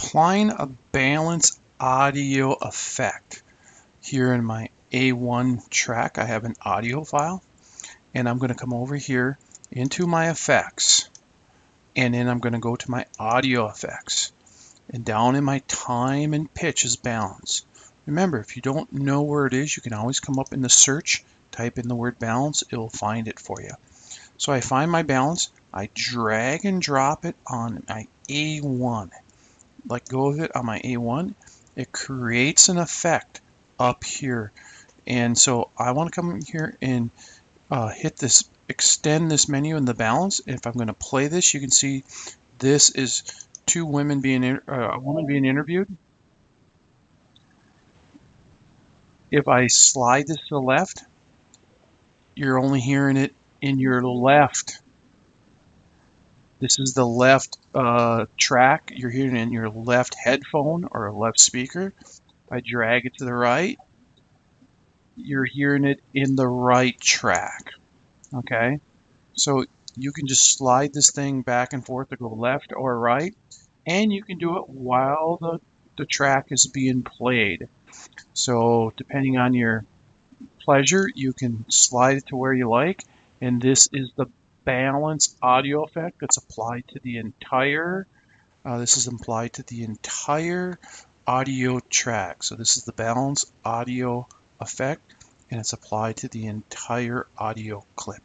applying a balance audio effect. Here in my A1 track, I have an audio file, and I'm going to come over here into my effects, and then I'm going to go to my audio effects, and down in my time and pitch is balance. Remember, if you don't know where it is, you can always come up in the search, type in the word balance, it will find it for you. So I find my balance, I drag and drop it on my A1. Let go of it on my A1, it creates an effect up here. And so I want to come here and hit this, extend this menu in the balance. If I'm going to play this, you can see this is two women being, a woman being interviewed. If I slide this to the left, you're only hearing it in your left. This is the left track. You're hearing it in your left headphone or left speaker. If I drag it to the right, you're hearing it in the right track. Okay, so you can just slide this thing back and forth to go left or right, and you can do it while the track is being played. So depending on your pleasure, you can slide it to where you like, and this is the balance audio effect that's applied to the entire this is applied to the entire audio track. So this is the balance audio effect, and it's applied to the entire audio clip.